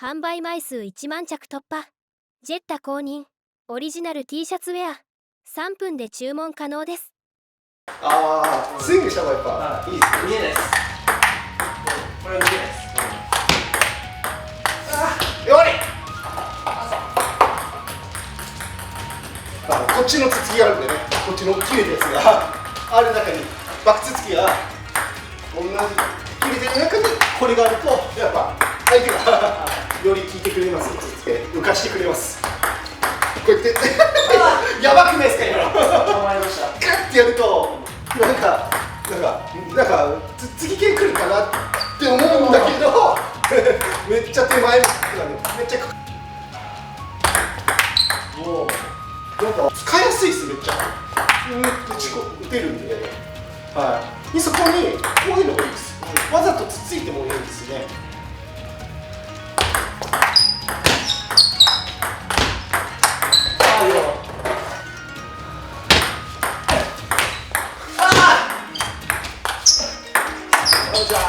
販売枚数1万着突破。ジェッタ公認オリジナル T シャツウェア3分で注文可能です。ああ、スイングした方がやっぱいいですね。見えないです。これは見えないです。よりこっちのつつきがあるんでね、こっちの切れたやつがある中にバックつつきが同じ切れてる中にこれがあるとやっぱ相手がより効いてくれます。浮かしてくれます。こうやってやばくないですか今の。頑張りました。ガッてやるとなんかつつき系来るかなって思うんだけどめっちゃ手前のめっちゃもうなんか使いやすいです。めっちゃ打てるんで、はい。そこにこういうのがいいです。わざとつついてもいいんですね。じゃあ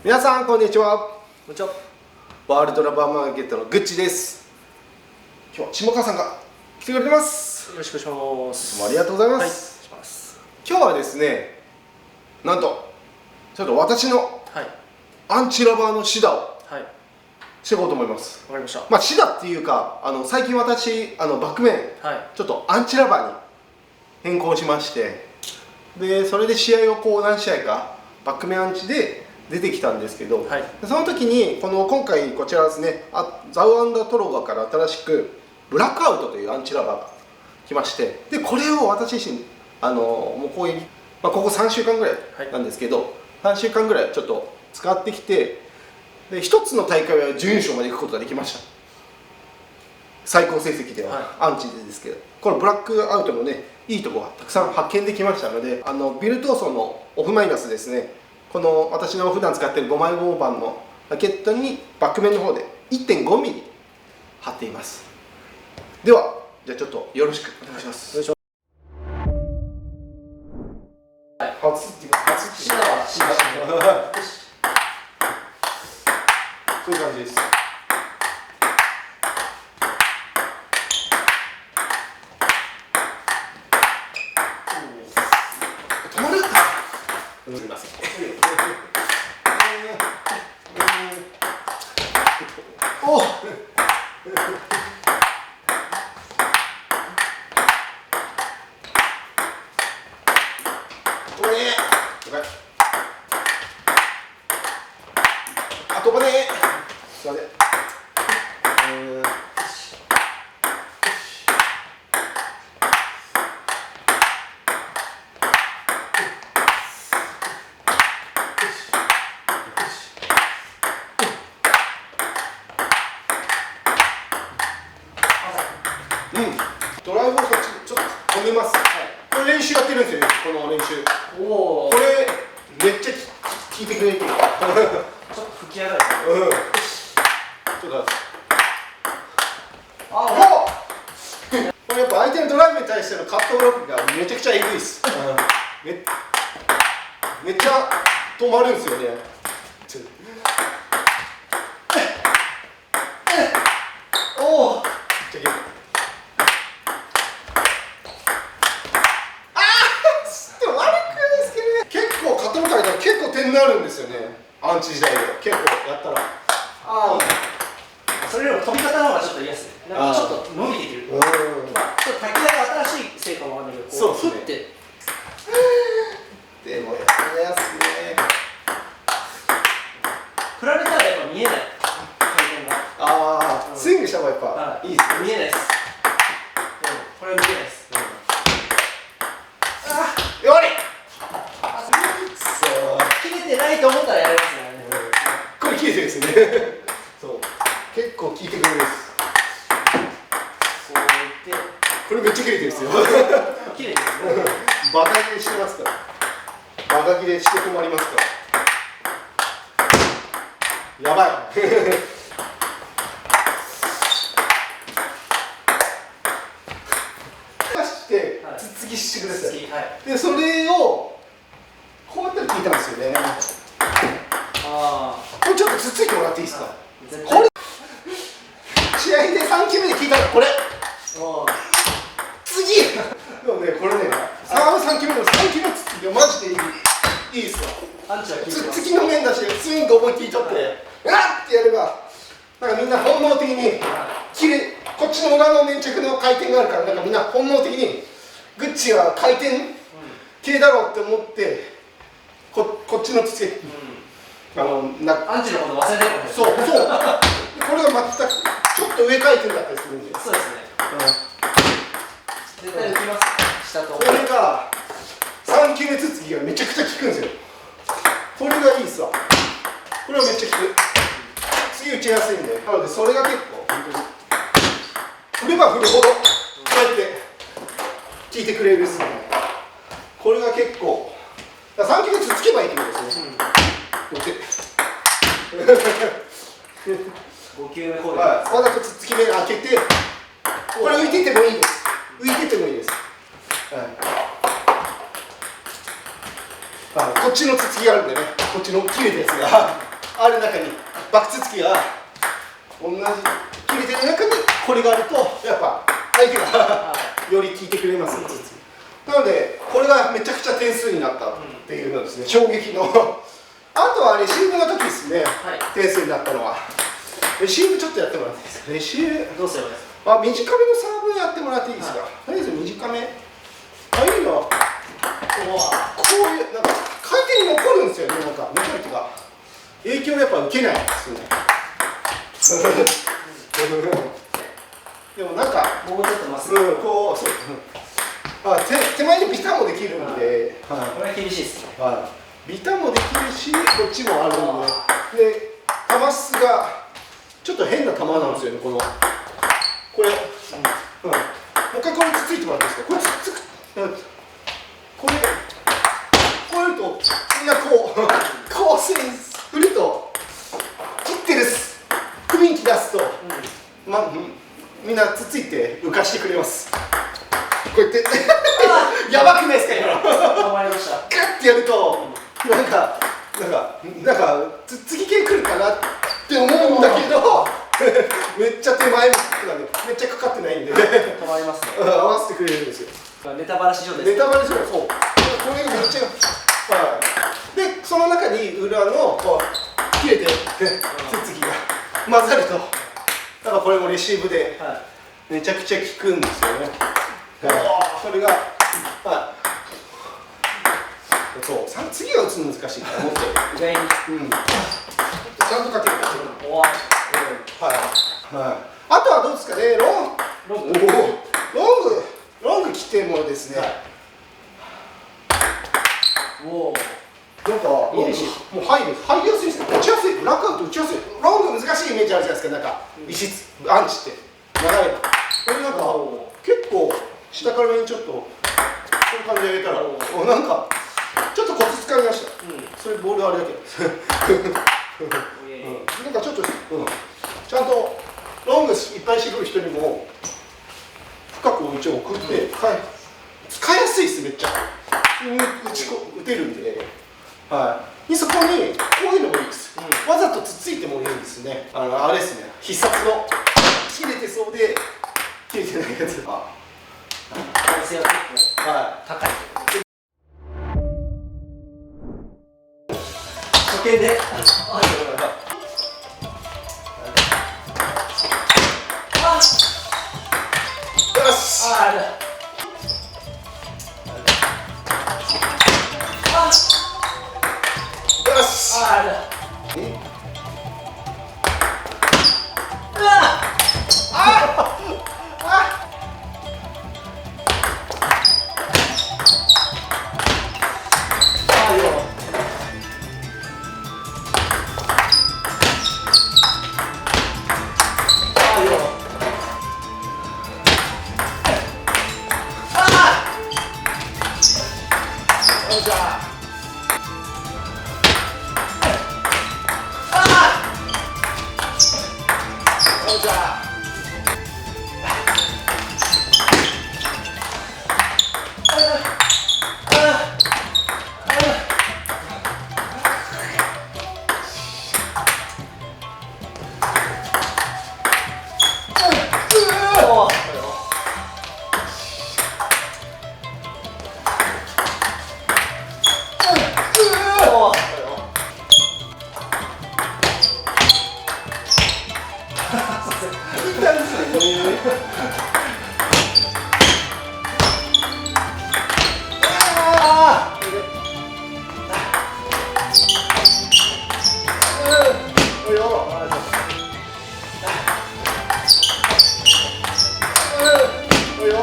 皆さんこんにちは。こんにちは。ワールドラバーマーケットのグッチです。今日は下川さんが来てくれてます。よろしくお願いします。どうもありがとうございます。はい、お願いします。今日はですね、なんとちょっと私のはい。アンチラバーのシダをはい。していこうと思います。わかりました。まあシダっていうか最近私バック面はい。ちょっとアンチラバーに変更しまして、でそれで試合をこう何試合かバック面アンチで出てきたんですけど、はい、その時に今回こちらですね、ザウアンダトロガから新しくブラックアウトというアンチラバーが来まして、でこれを私自身もうこういう、ここ3週間ぐらいなんですけど、3週間ぐらいちょっと使ってきて、で1つの大会は準優勝まで行くことができました。最高成績では、アンチでですけど、このブラックアウトのねいいところがたくさん発見できましたので、ビル闘争のオフマイナスですね、この私の普段使っている5枚5番のラケットにバック面の方で 1.5 ミリ貼っています。ではじゃあちょっとよろしくお願いします。初っていうか初っていうかそういう感じです。止まる。すみません。お。これ。あ、ここで。すみません。ドライブをこっちちょっと止めます。これ練習やってるんですよね。この練習。おお。これめっちゃ聞いてくれてる。ちょっと吹き上がる。ちょっと。これやっぱ相手のドライブに対してのカットブロックがめちゃくちゃエグいです。めっちゃ止まるんですよね。おお。結構点になるんですよね。アンチ時代で結構やったら。それよりも飛び方の方がちょっと嫌ですね。なんかちょっと伸びてくる。ちょっと滝台が新しい成果もあるんだけど、そうですね。振って。でもやすね。振られたらやっぱ見えない。回転が。スイングした方がやっぱいいですね。見えないです。これは見えないです。より。切れてないと思ったらやれますね。これ切れてるんですね。そう。結構効いてくるんです。こういって。これめっちゃ切れてるんですよ。切れてる。バカ切れしてますから、バカ切れして困りますから、やばいしてつっつきしてください、でそれをこうやって聞いたんですよね。これちょっとつっついてもらっていいですか。これ試合で3球目で聞いたのこれ次でもね、これね、3球目の3球目のつっつきがマジでいいですよ。つっつきの面だし、スイング思いっきり取って、うわっってやれば、なんかみんな本能的にこっちの裏の粘着の回転があるから、なんかみんな本能的にグッチは回転系だろうって思って、こっちのつつき、アンチのこと忘れてるもんね。そうこれが全くちょっと上回転だったりするんで、そうですね。絶対抜きます。下と。これが3球目つつきがめちゃくちゃ効くんですよ。これがいいっすわ。これはめっちゃ効く。次打ちやすいんで、なのでそれが結構本当に振れば振るほどこうやって効いてくれるっすね。これが結構3球目つつけばいいってことですね。5球目ホール、わざとつっつき目開けて、これ浮いててもいいです。浮いててもいいです。こっちのつつきがあるんでね、こっちの切れたやつがある中にバックつつきが同じ切れてる中にこれがあると、やっぱ相手がより効いてくれますよ、つつき。なのでこれがめちゃくちゃ点数になったっていうのですね、衝撃のあとはレシーブの時ですね、点数になったのは。レシーブちょっとやってもらっていいですか。レシーブどうすればいいですか。短めのサーブやってもらっていいですか。とりあえず短め。ああいうのはこういうなんか回転に残るんですよね。なんかメカニックが影響をやっぱ受けないですよね。でもなんかもうちょっとまっすぐ、こうそう手前にビタもできるんで、これは厳しいですね。ビタもできるし、こっちもあるんで、で球質がちょっと変な球なんですよね。これ、もう一回これつついてもらっていいですか。これつっつく、こうやるとみんなこう振ると切ってる雰囲気出すと、みんなつついて浮かしてくれます。こうやってやばくないですか今。頑張りました。ガッてやるとなんかつっつき系来るかなって思うんだけどめっちゃ手前なんでめっちゃかかってないんで止まりますね。合わせてくれるんですよ。ネタバラシ上です。ネタバレする、そう。これがめっちゃ、でその中に裏の切れてつつきが混ざると、だからこれもレシーブでめちゃくちゃ効くんですよね。それがそう次が打つの難しいからもっと意外に、ちゃんとかけるから。あとはどうですかね。ロング来てもですね、なんかいいですもう入りやすいですね。打ちやすい、ブラックアウト打ちやすい。ロング難しいイメージあるじゃないですか。なんかアンチって長いの。これなんか結構下から上にちょっとこういう感じで入れたら、なんかちょっとコツつかみました。それボールあれだけどなんかちょっとちゃんとロングいっぱいしてくる人にも深く一応送って使いやすいです。めっちゃ打てるんで、そこにこういうのもいいです。わざとつついてもいいんですね。あれですね、必殺の切れてそうで切れてないやつ。可能性は結構高い。初見でよし。あおいよおいよ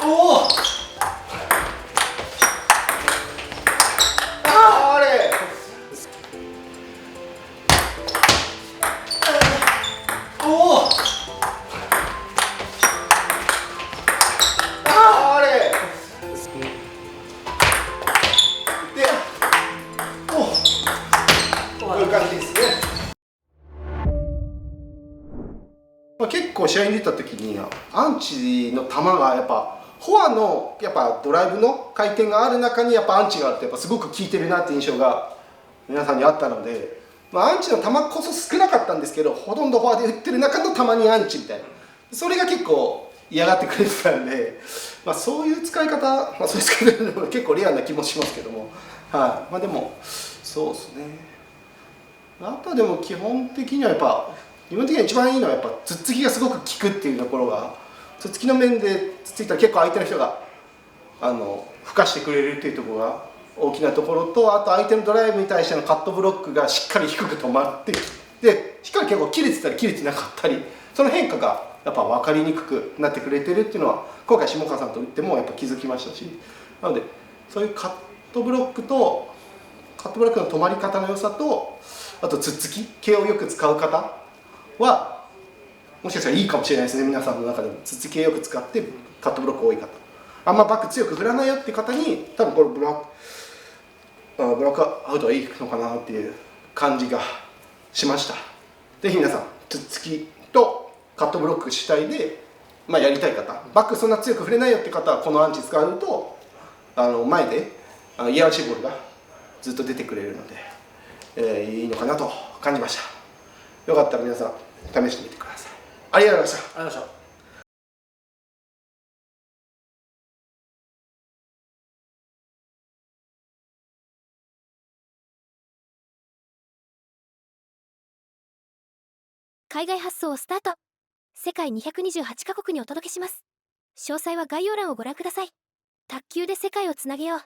おおあれおおあれでこういう感じですね。結構試合に出た時にアンチの球がやっぱフォアのやっぱドライブの回転がある中にやっぱアンチがあるとやっぱすごく効いてるなって印象が皆さんにあったので、アンチの球こそ少なかったんですけどほとんどフォアで打ってる中の球にアンチみたいな、それが結構嫌がってくれてたんで、そういう使い方、そういう使い方も結構レアな気もしますけども、はい、でもそうですね。あとはでも基本的にはやっぱ自分的には一番いいのはやっぱつっつきがすごく効くっていうところが、つっつきの面でつっついたら結構相手の人がふかしてくれるっていうところが大きなところと、あと相手のドライブに対してのカットブロックがしっかり低く止まってでしっかり結構切れてたり切れてなかったり、その変化がやっぱ分かりにくくなってくれてるっていうのは今回下川さんと打ってもやっぱ気づきましたし、なのでそういうカットブロックの止まり方の良さと、あとつっつき系をよく使う方はもしかしたらいいかもしれないですね。皆さんの中でもつっつき系よく使ってカットブロック多い方、あんまバック強く振らないよっていう方に多分これブロックアウトはいいのかなっていう感じがしました。ぜひ皆さんつっつきとカットブロック主体で、やりたい方、バックそんな強く振れないよって方はこのアンチ使うと前でいやらしいボールがずっと出てくれるので、いいのかなと感じました。よかったら皆さん試してみてください。ありがとうございました。ありがとうございました。海外発送スタート。世界228カ国にお届けします。詳細は概要欄をご覧ください。卓球で世界をつなげよう。